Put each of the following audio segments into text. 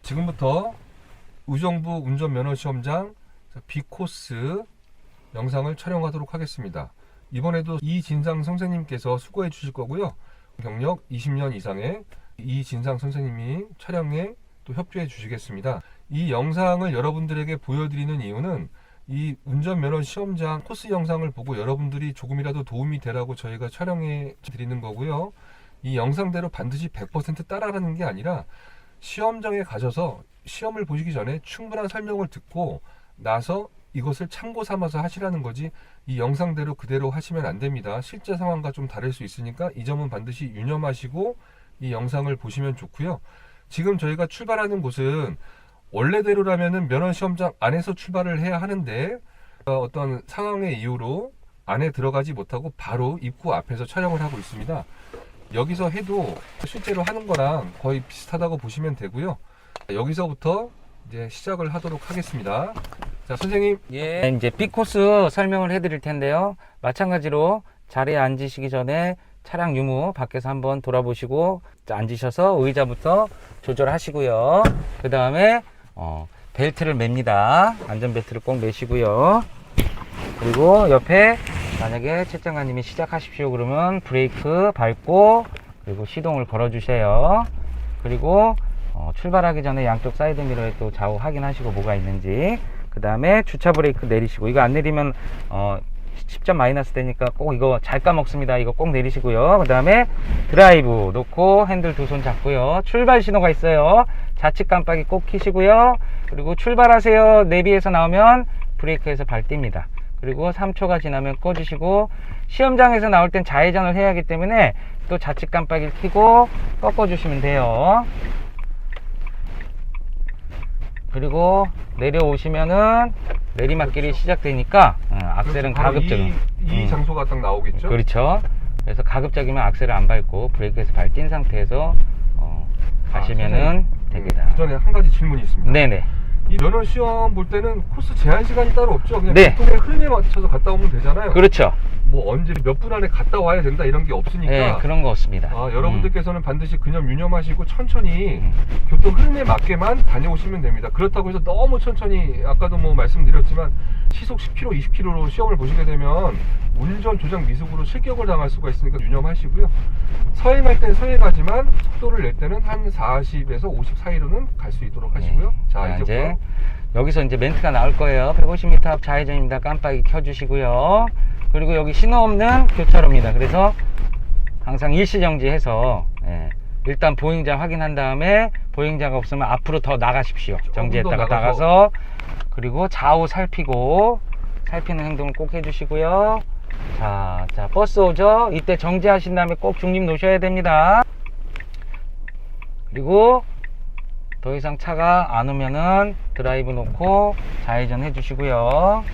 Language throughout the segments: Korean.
지금부터 의정부 운전면허시험장 B코스 영상을 촬영하도록 하겠습니다. 이번에도 이진상 선생님께서 수고해 주실 거고요. 경력 20년 이상의 이진상 선생님이 촬영에 또 협조해 주시겠습니다. 이 영상을 여러분들에게 보여드리는 이유는 이 운전면허시험장 코스 영상을 보고 여러분들이 조금이라도 도움이 되라고 저희가 촬영해 드리는 거고요. 이 영상대로 반드시 100% 따라가는 게 아니라 시험장에 가셔서 시험을 보시기 전에 충분한 설명을 듣고 나서 이것을 참고 삼아서 하시라는 거지, 이 영상대로 그대로 하시면 안 됩니다. 실제 상황과 좀 다를 수 있으니까 이 점은 반드시 유념하시고 이 영상을 보시면 좋고요. 지금 저희가 출발하는 곳은 원래대로라면은 면허시험장 안에서 출발을 해야 하는데 어떤 상황의 이유로 안에 들어가지 못하고 바로 입구 앞에서 촬영을 하고 있습니다. 여기서 해도 실제로 하는 거랑 거의 비슷하다고 보시면 되고요. 여기서부터 이제 시작을 하도록 하겠습니다. 자, 선생님. 예, 이제 B코스 설명을 해드릴 텐데요. 마찬가지로 자리에 앉으시기 전에 차량 유무 밖에서 한번 돌아보시고 앉으셔서 의자부터 조절하시고요. 그 다음에 벨트를 맵니다. 안전벨트를 꼭 매시고요. 그리고 옆에 만약에 채장관님이 시작하십시오 그러면 브레이크 밟고 그리고 시동을 걸어 주세요. 그리고 출발하기 전에 양쪽 사이드 미러에 또 좌우 확인하시고 뭐가 있는지, 그 다음에 주차 브레이크 내리시고, 이거 안 내리면 10점 마이너스 되니까 꼭 이거 잘 까먹습니다. 이거 꼭 내리시고요. 그 다음에 드라이브 놓고 핸들 두 손 잡고요. 출발 신호가 있어요. 좌측 깜빡이 꼭 켜시고요. 그리고 출발하세요 내비에서 나오면 브레이크에서 발 띱니다. 그리고 3초가 지나면 꺼주시고, 시험장에서 나올 땐 좌회전을 해야 하기 때문에 또 좌측 깜빡이를 켜고 꺾어주시면 돼요. 그리고 내려오시면은 내리막길이 그렇죠. 시작되니까 악셀은 가급적이면 이 장소가 딱 나오겠죠? 그렇죠. 그래서 가급적이면 악셀을 안 밟고 브레이크에서 발 띈 상태에서 가시면은 됩니다. 그 전에 한 가지 질문이 있습니다. 네네. 이 면허 시험 볼 때는 코스 제한 시간이 따로 없죠? 그냥 네. 보통의 흐름에 맞춰서 갔다 오면 되잖아요. 그렇죠. 뭐 언제 몇 분 안에 갔다 와야 된다 이런 게 없으니까. 네, 그런 거 없습니다. 여러분들께서는 반드시 그냥 유념하시고 천천히 교통 흐름에 맞게만 다녀오시면 됩니다. 그렇다고 해서 너무 천천히, 아까도 뭐 말씀드렸지만 시속 10km, 20km로 시험을 보시게 되면 운전 조작 미숙으로 실격을 당할 수가 있으니까 유념하시고요. 서행할 땐 서행하지만 속도를 낼 때는 한 40에서 50 사이로는 갈 수 있도록 하시고요. 네. 자, 이제 여기서 이제 멘트가 나올 거예요. 150m 앞 좌회전입니다. 깜빡이 켜주시고요. 그리고 여기 신호 없는 교차로입니다. 그래서 항상 일시정지해서 일단 보행자 확인한 다음에 보행자가 없으면 앞으로 더 나가십시오. 정지했다가 나가서, 그리고 좌우 살피고, 살피는 행동을 꼭 해주시고요. 자, 버스 오죠? 이때 정지하신 다음에 꼭 중립 놓으셔야 됩니다. 그리고 더 이상 차가 안 오면은 드라이브 놓고 좌회전 해주시고요.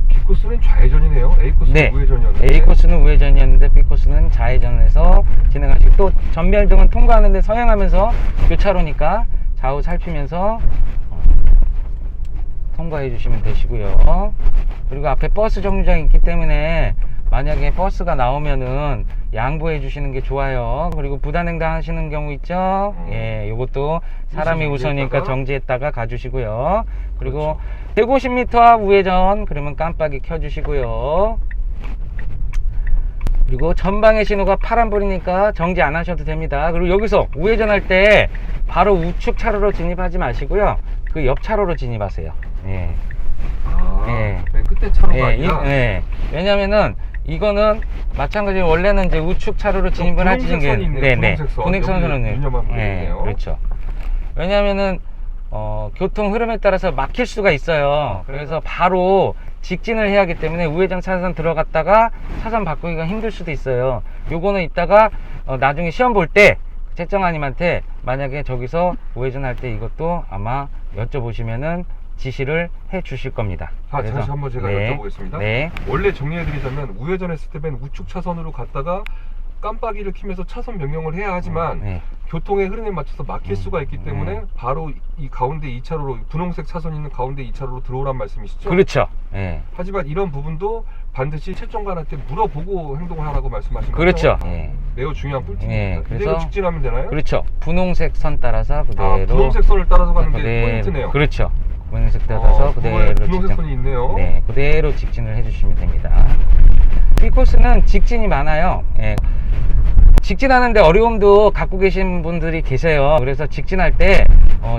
B코스는 좌회전이네요. A코스는 네. 우회전이었는데. A코스는 우회전이었는데 B코스는 좌회전에서 진행하시고, 또 전멸등은 통과하는데 서행하면서 교차로니까 좌우 살피면서 통과해 주시면 되시고요. 그리고 앞에 버스 정류장이 있기 때문에 만약에 버스가 나오면은 양보해 주시는 게 좋아요. 그리고 부단횡단 하시는 경우 있죠? 예, 요것도 사람이 우선이니까 정지했다가 가주시고요. 그리고 그렇죠. 150m 앞 우회전 그러면 깜빡이 켜주시고요. 그리고 전방의 신호가 파란불이니까 정지 안 하셔도 됩니다. 그리고 여기서 우회전할 때 바로 우측 차로로 진입하지 마시고요. 그 옆 차로로 진입하세요. 예. 맨 끝에 차로가 아니라. 왜냐면은 이거는 마찬가지로 원래는 이제 우측 차로로 진입을 하시는 게, 분행선은 그렇죠. 왜냐면은 교통 흐름에 따라서 막힐 수가 있어요. 그래서 바로 직진을 해야 하기 때문에 우회전 차선 들어갔다가 차선 바꾸기가 힘들 수도 있어요. 요거는 이따가 나중에 시험 볼 때 채정아님한테 만약에 저기서 우회전할 때 이것도 아마 여쭤보시면은 지시를 해 주실 겁니다. 다시 한번 제가 여쭤보겠습니다. 네. 원래 정리해 드리자면 우회전했을 때 맨 우측 차선으로 갔다가 깜빡이를 켜면서 차선 변경을 해야 하지만 네. 교통의 흐름에 맞춰서 막힐 수가 있기 때문에 바로 이 가운데 2차로로 분홍색 차선이 있는 가운데 2차로로 들어오란 말씀이시죠? 그렇죠. 예. 하지만 이런 부분도 반드시 채점관한테 물어보고 행동을 하라고 말씀하신 거죠? 그렇죠. 예. 매우 중요한 꿀팁입니다. 예, 그대로 그래서- 직진하면 되나요? 그렇죠. 분홍색 선 따라서 그대로. 아, 분홍색 선을 따라서 가는 게 포인트네요. 그렇죠. 분홍색 따라서 그거에 그대로 분홍색 직진. 선이 있네요. 네, 그대로 직진을 해주시면 됩니다. 이 코스는 직진이 많아요. 예. 직진하는데 어려움도 갖고 계신 분들이 계세요. 그래서 직진할 때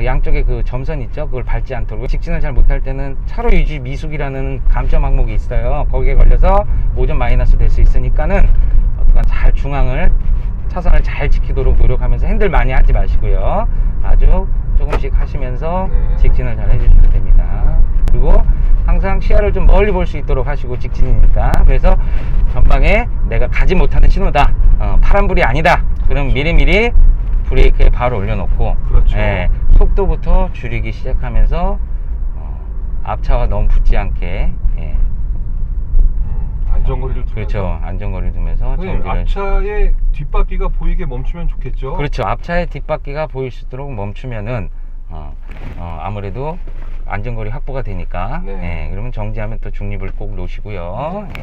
양쪽에 그 점선 있죠, 그걸 밟지 않도록. 직진을 잘 못할 때는 차로 유지 미숙이라는 감점 항목이 있어요. 거기에 걸려서 5점 마이너스 될 수 있으니까는 어떻게 잘 중앙을, 차선을 잘 지키도록 노력하면서 핸들 많이 하지 마시고요. 아주 조금씩 하시면서 네. 직진을 잘 해주시면 됩니다. 그리고 항상 시야를 좀 멀리 볼 수 있도록 하시고, 직진이니까. 그래서 전방에 내가 가지 못하는 신호다, 파란불이 아니다, 그럼 미리미리 브레이크에 바로 올려놓고, 그렇죠. 예, 속도부터 줄이기 시작하면서 앞차와 너무 붙지 않게, 예, 안전거리를 두면서. 그렇죠, 안전거리 두면서 선생님, 정비를. 앞차의 뒷바퀴가 보이게 멈추면 좋겠죠? 그렇죠. 앞차의 뒷바퀴가 보일 수 있도록 멈추면은 아무래도 안전거리 확보가 되니까. 네. 예, 그러면 정지하면 또 중립을 꼭 놓으시고요. 예.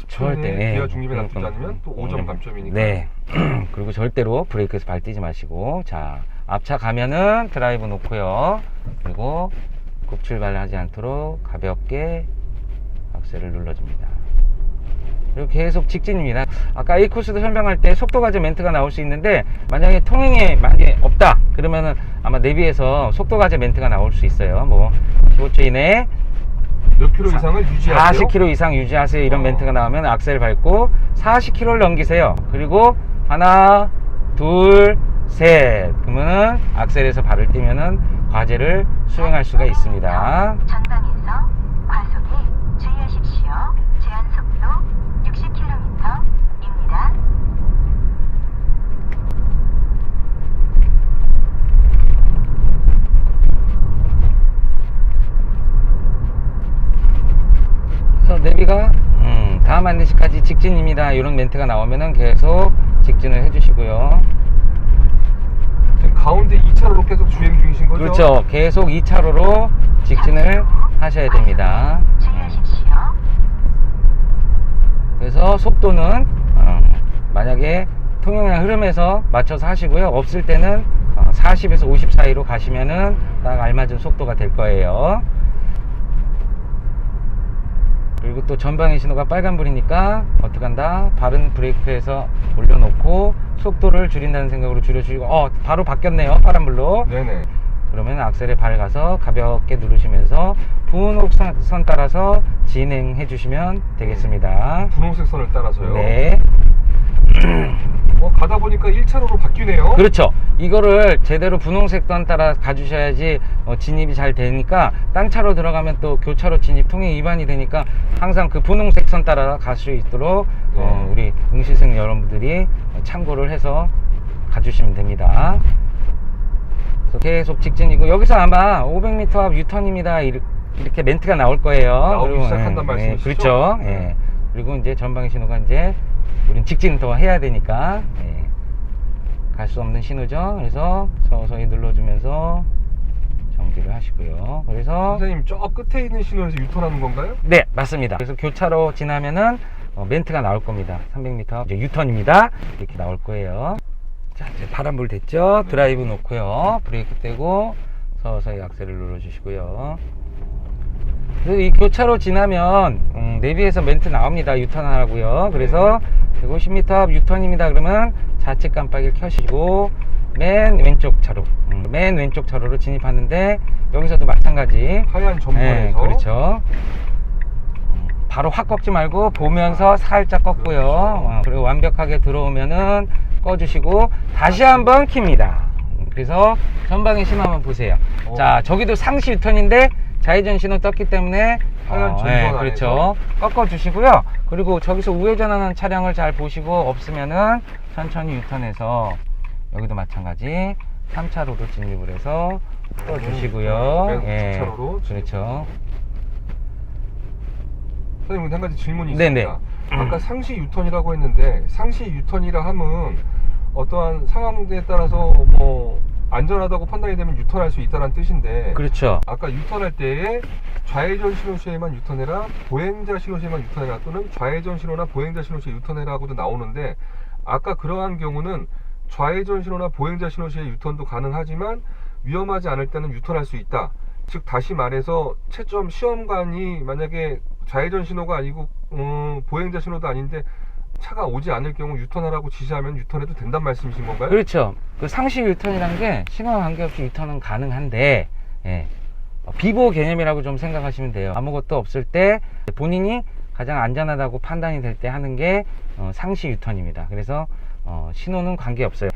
절대 기아 중립에 놔두지 않으면 또 5점 감점이니까. 네. 그리고 절대로 브레이크에서 발 떼지 마시고, 자, 앞차 가면은 드라이브 놓고요. 그리고 급출발하지 않도록 가볍게 악셀을 눌러줍니다. 그리고 계속 직진입니다. 아까 A 코스도 설명할 때 속도 과제 멘트가 나올 수 있는데, 만약에 통행에 만약에 없다 그러면은 아마 내비에서 속도 과제 멘트가 나올 수 있어요. 뭐 15초 이내에 몇 킬로 이상을 유지하세요? 40km 이상 유지하세요, 이런 멘트가 나오면 악셀 밟고 40km를 넘기세요. 그리고 하나, 둘, 셋, 그러면은 악셀에서 발을 떼면은 과제를 수행할 수가 있습니다. 전방에서 과속에 주의하십시오. 제한 속도 60km입니다. 그래서 내비가 다음 안내시까지 직진입니다, 이런 멘트가 나오면은 계속 직진을 해주시고요. 지금 가운데 2차로로 계속 주행 중이신 거죠? 그렇죠. 계속 2차로로 직진을 하셔야 됩니다. 주의하십시오. 그래서 속도는 만약에 통행량 흐름에서 맞춰서 하시고요. 없을 때는 40에서 50 사이로 가시면은 딱 알맞은 속도가 될 거예요. 그리고 또 전방의 신호가 빨간불이니까 어떡한다, 발은 브레이크에서 올려놓고 속도를 줄인다는 생각으로 줄여주시고, 바로 바뀌었네요, 파란불로. 네네. 그러면 악셀에 발 가서 가볍게 누르시면서 분홍선 따라서 진행해 주시면 되겠습니다. 분홍색 선을 따라서요. 네. 가다 보니까 1차로로 바뀌네요. 그렇죠. 이거를 제대로 분홍색 선 따라 가주셔야지 진입이 잘 되니까, 땅차로 들어가면 또 교차로 진입 통행 위반이 되니까 항상 그 분홍색 선 따라 갈 수 있도록 우리 응시생 여러분들이 참고를 해서 가주시면 됩니다. 그래서 계속 직진이고, 여기서 아마 500m 앞 유턴입니다, 이렇게 멘트가 나올 거예요. 나오기 그리고, 시작한단 말씀이시죠? 그렇죠. 네. 예. 그리고 이제 전방의 신호가 이제 우린 직진 더 해야 되니까 갈 수 없는 신호죠. 그래서 서서히 눌러주면서 정지를 하시고요. 그래서 선생님, 저 끝에 있는 신호에서 유턴하는 건가요? 네, 맞습니다. 그래서 교차로 지나면은 멘트가 나올 겁니다. 300m 앞 이제 유턴입니다, 이렇게 나올 거예요. 자, 이제 파란불 됐죠? 드라이브 놓고요. 브레이크 떼고 서서히 악셀을 눌러주시고요. 그리고 이 교차로 지나면 내비에서 멘트 나옵니다. 유턴하라고요. 그래서 150m 앞 유턴입니다. 그러면 좌측 깜빡이를 켜시고 맨 왼쪽 차로, 맨 왼쪽 차로로 진입하는데, 여기서도 마찬가지. 하얀 점선에서. 네, 그렇죠. 바로 확 꺾지 말고 보면서 살짝 꺾고요. 그렇죠. 그리고 완벽하게 들어오면은 꺼주시고 다시 한번 킵니다. 그래서 전방의 신호 한번 보세요. 자, 저기도 상시 유턴인데 좌회전 신호 떴기 때문에 하얀 점선 네, 안에서. 그렇죠. 꺾어 주시고요. 그리고 저기서 우회전하는 차량을 잘 보시고, 없으면은 천천히 유턴해서 여기도 마찬가지 3차로로 진입을 해서 꺼주시고요. 네, 2차로로. 그렇죠. 선생님, 근데 한 가지 질문이 네네. 있습니다. 아까 상시 유턴이라고 했는데 상시 유턴이라 함은 어떠한 상황에 따라서 뭐 안전하다고 판단이 되면 유턴할 수 있다는 뜻인데 그렇죠. 아까 유턴할 때에 좌회전 신호 시에만 유턴해라, 보행자 신호 시에만 유턴해라 또는 좌회전 신호나 보행자 신호 시에 유턴해라고도 나오는데 아까 그러한 경우는 좌회전 신호나 보행자 신호 시에 유턴도 가능하지만 위험하지 않을 때는 유턴할 수 있다. 즉 다시 말해서 채점 시험관이 만약에 좌회전 신호가 아니고 보행자 신호도 아닌데 차가 오지 않을 경우 유턴하라고 지시하면 유턴해도 된단 말씀이신 건가요? 그렇죠. 그 상시 유턴이란 게 신호와 관계없이 유턴은 가능한데 예. 비보 개념이라고 좀 생각하시면 돼요. 아무것도 없을 때 본인이 가장 안전하다고 판단이 될 때 하는 게 상시 유턴입니다. 그래서 신호는 관계없어요.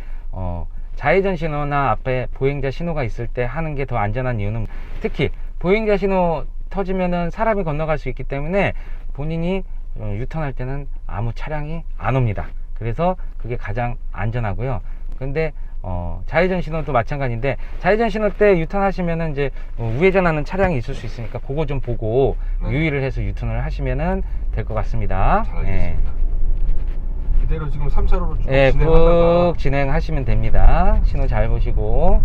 좌회전 신호나 앞에 보행자 신호가 있을 때 하는 게 더 안전한 이유는 특히 보행자 신호 터지면은 사람이 건너갈 수 있기 때문에 본인이 유턴할 때는 아무 차량이 안 옵니다. 그래서 그게 가장 안전하고요. 근데 좌회전 신호도 마찬가지인데 좌회전 신호 때 유턴하시면은 이제 우회전하는 차량이 있을 수 있으니까 그거 좀 보고 유의를 해서 유턴을 하시면은 될 것 같습니다. 잘 알겠습니다. 이대로 지금 3차로로 쭉 예, 진행하다가 쭉 진행하시면 됩니다. 신호 잘 보시고.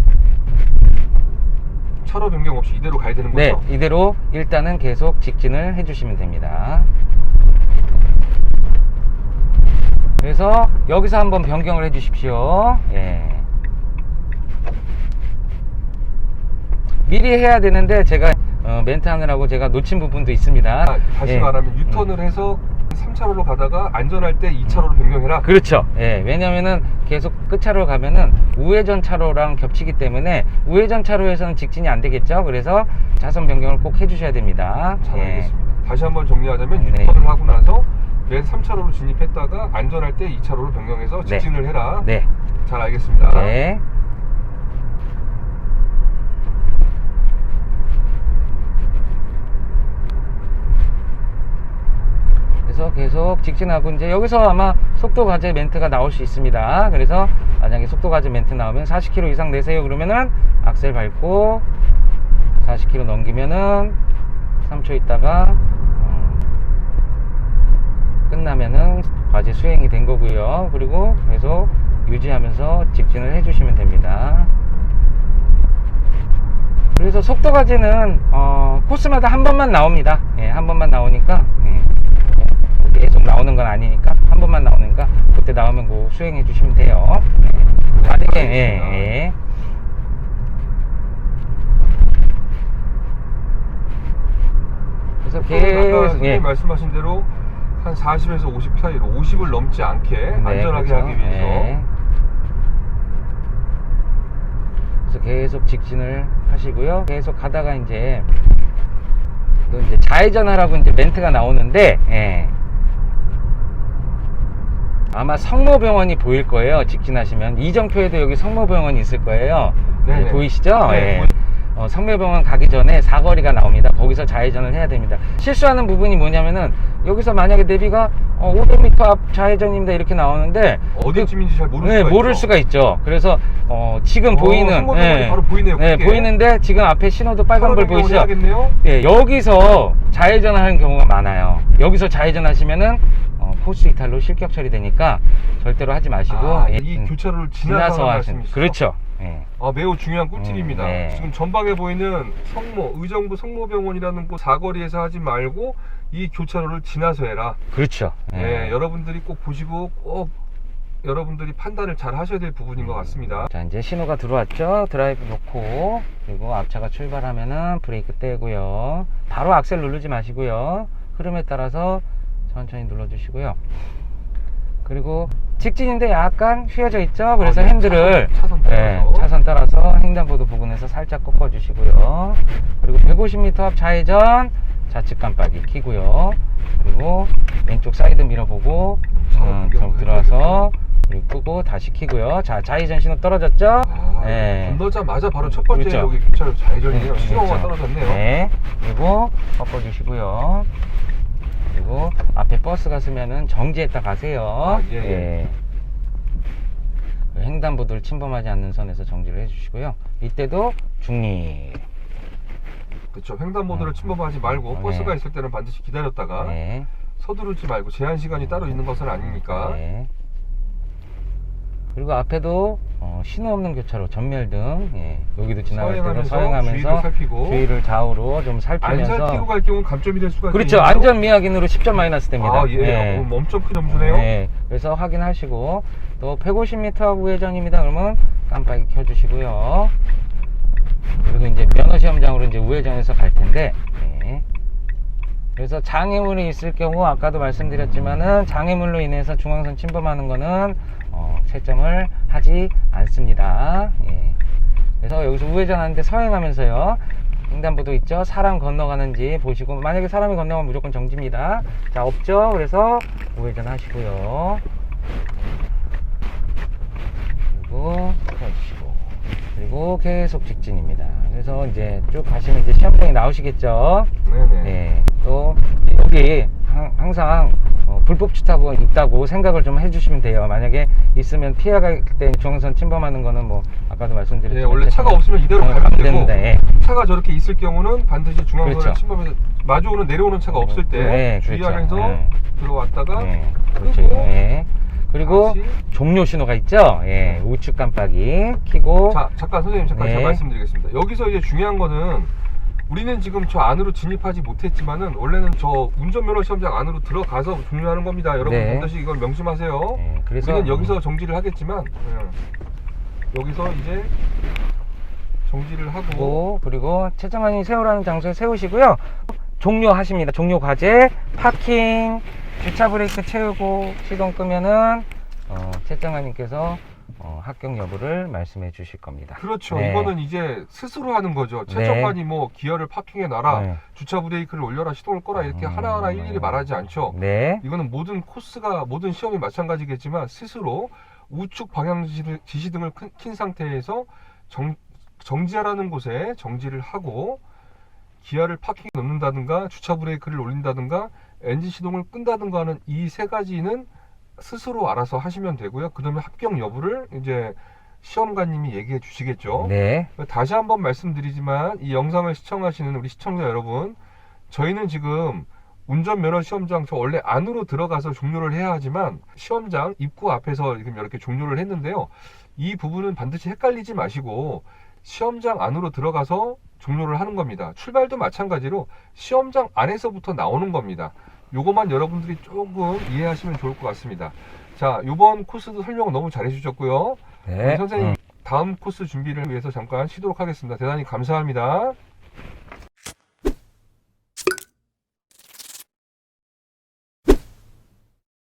차로 변경 없이 이대로 가야 되는 네, 거죠? 이대로 일단은 계속 직진을 해주시면 됩니다. 그래서 여기서 한번 변경을 해 주십시오. 예. 미리 해야 되는데 제가 멘트 하느라고 제가 놓친 부분도 있습니다. 다시 예. 말하면 유턴을 해서 3차로로 가다가 안전할 때 2차로로 변경해라. 그렇죠. 예, 왜냐면은 계속 끝차로 가면은 우회전 차로랑 겹치기 때문에 우회전 차로에서는 직진이 안 되겠죠. 그래서 차선 변경을 꼭 해주셔야 됩니다. 잘 예. 알겠습니다. 다시 한번 정리하자면 네. 유턴을 하고 나서 맨 3차로로 진입했다가 안전할 때 2차로로 변경해서 직진을 해라. 네. 잘 알겠습니다. 네. 그래서 계속 직진하고 이제 여기서 아마 속도 과제 멘트가 나올 수 있습니다. 그래서 만약에 속도 과제 멘트 나오면 40km 이상 내세요 그러면은 악셀 밟고 40km 넘기면은 3초 있다가 끝나면은 과제 수행이 된 거고요. 그리고 계속 유지하면서 직진을 해주시면 됩니다. 그래서 속도 과제는 코스마다 한 번만 나옵니다. 예, 한 번만 나오니까 계속 나오는 건 아니니까 한 번만 나오니까 그때 나오면 그 수행해 주시면 돼요. 만약에 예. 그래서 아까 계속 선생님 말씀하신 대로 한 40에서 50 사이로 50을 넘지 않게 안전하게 그렇죠. 하기 위해서 네. 그래서 계속 직진을 하시고요. 계속 가다가 이제 또 이제 좌회전하라고 이제 멘트가 나오는데 아마 성모병원이 보일 거예요. 직진하시면 이정표에도 여기 성모병원이 있을 거예요. 네네. 보이시죠? 네, 성모병원 가기 전에 사거리가 나옵니다. 거기서 좌회전을 해야 됩니다. 실수하는 부분이 뭐냐면은 여기서 만약에 내비가 500m 앞 좌회전입니다 이렇게 나오는데 어디쯤인지 잘 모를 수가 모를 있죠. 수가 있죠. 그래서 지금 보이는 성모병원이 바로 보이네요. 크게. 보이는데 지금 앞에 신호도 빨간불 보이시죠? 해야겠네요. 예, 여기서 좌회전하는 경우가 많아요. 여기서 좌회전하시면은 코스 이탈로 실격 처리되니까 절대로 하지 마시고 이 교차로를 지나서 하시는 말씀이시죠? 그렇죠. 예. 매우 중요한 꿀팁입니다. 네. 지금 전방에 보이는 의정부 성모병원이라는 곳 사거리에서 하지 말고 이 교차로를 지나서 해라. 그렇죠. 네, 여러분들이 꼭 보시고 꼭 여러분들이 판단을 잘 하셔야 될 부분인 것 같습니다. 자, 이제 신호가 들어왔죠. 드라이브 놓고 그리고 앞차가 출발하면은 브레이크 떼고요. 바로 악셀 누르지 마시고요. 흐름에 따라서 천천히 눌러주시고요. 그리고 직진인데 약간 휘어져 있죠. 그래서 핸들을 차선 따라서 횡단보도 부근에서 살짝 꺾어 주시고요. 그리고 150m 앞 좌회전 좌측 깜빡이 켜고요. 그리고 왼쪽 사이드 미러 보고 들어와서 그리고 끄고 다시 켜고요. 자, 좌회전 신호 떨어졌죠? 건너자마자 바로 첫 번째 그렇죠. 여기 교차로 좌회전이에요. 신호가 그렇죠. 떨어졌네요. 네. 그리고 꺾어 주시고요. 그리고 앞에 버스가 쓰면은 정지했다 가세요. 예. 횡단보도를 침범하지 않는 선에서 정지를 해주시고요. 이때도 중립. 그렇죠. 횡단보도를 침범하지 말고 버스가 있을 때는 반드시 기다렸다가 서두르지 말고 제한 시간이 따로 있는 것은 아니니까. 네. 그리고 앞에도 신호 없는 교차로 전멸등, 예, 여기도 지나갈 때는 주의를 서행하면서 살피고 주의를 좌우로 좀 안 살피면서. 살피고 갈 경우는 감점이 될 수가 그렇죠. 있거든요. 안전 미확인으로 10점 마이너스 됩니다. 아, 예. 엄청 큰 점수네요. 네. 그래서 확인하시고 또 150m 앞 우회전입니다. 그러면 깜빡이 켜주시고요. 그리고 이제 면허 시험장으로 이제 우회전해서 갈 텐데. 네. 그래서 장애물이 있을 경우 아까도 말씀드렸지만은 장애물로 인해서 중앙선 침범하는 거는 채점을 하지 않습니다. 예. 그래서 여기서 우회전하는데 서행하면서요, 횡단보도 있죠? 사람 건너가는지 보시고, 만약에 사람이 건너가면 무조건 정지입니다. 자, 없죠? 그래서 우회전 하시고요. 그리고 펴주시고, 그리고 계속 직진입니다. 그래서 이제 쭉 가시면 이제 시험장이 나오시겠죠? 네네. 네. 또 여기 항상 불법 주차가 있다고 생각을 좀 해주시면 돼요. 만약에 있으면 피해갈 때 중앙선 침범하는 거는 뭐 아까도 말씀드렸지만, 네, 원래 차가 없으면 이대로 가면 안 되고, 됩니다. 예. 차가 저렇게 있을 경우는 반드시 중앙선을 그렇죠. 침범해서 마주오는 내려오는 차가 없을 때 네, 주의하면서 그렇죠. 들어왔다가 네, 그렇죠. 끄고 예. 그리고 다시. 종료 신호가 있죠. 예, 우측 깜빡이 켜고. 자, 잠깐 선생님 잠깐 네. 제가 말씀드리겠습니다. 여기서 이제 중요한 거는 우리는 지금 저 안으로 진입하지 못했지만은 원래는 저 운전면허 시험장 안으로 들어가서 종료하는 겁니다. 여러분 네. 반드시 이걸 명심하세요. 예, 그래서 우리는 여기서 정지를 하겠지만 여기서 이제 정지를 하고 그리고 채점관이 세우라는 장소에 세우시고요. 종료하십니다. 종료 과제, 파킹, 주차 브레이크 채우고 시동 끄면은 채점관님께서 합격 여부를 말씀해 주실 겁니다. 그렇죠. 네. 이거는 이제 스스로 하는 거죠. 네. 채점관이 뭐 기어를 파킹해 놔라, 네. 주차 브레이크를 올려라, 시동을 꺼라 이렇게 하나하나 일일이 말하지 않죠. 네. 이거는 모든 코스가 모든 시험이 마찬가지겠지만 스스로 우측 방향 지시등을 킨 상태에서 정지하라는 곳에 정지를 하고 기아를 파킹에 넣는다든가 주차 브레이크를 올린다든가 엔진 시동을 끈다든가 하는 이 세 가지는 스스로 알아서 하시면 되고요. 그 다음에 합격 여부를 이제 시험관님이 얘기해 주시겠죠. 네. 다시 한번 말씀드리지만 이 영상을 시청하시는 우리 시청자 여러분, 저희는 지금 운전면허 시험장 저 원래 안으로 들어가서 종료를 해야 하지만 시험장 입구 앞에서 이렇게 종료를 했는데요. 이 부분은 반드시 헷갈리지 마시고 시험장 안으로 들어가서 종료를 하는 겁니다. 출발도 마찬가지로 시험장 안에서부터 나오는 겁니다. 요것만 여러분들이 조금 이해하시면 좋을 것 같습니다. 자, 요번 코스도 설명 너무 잘해 주셨고요. 네. 선생님 다음 코스 준비를 위해서 잠깐 쉬도록 하겠습니다. 대단히 감사합니다.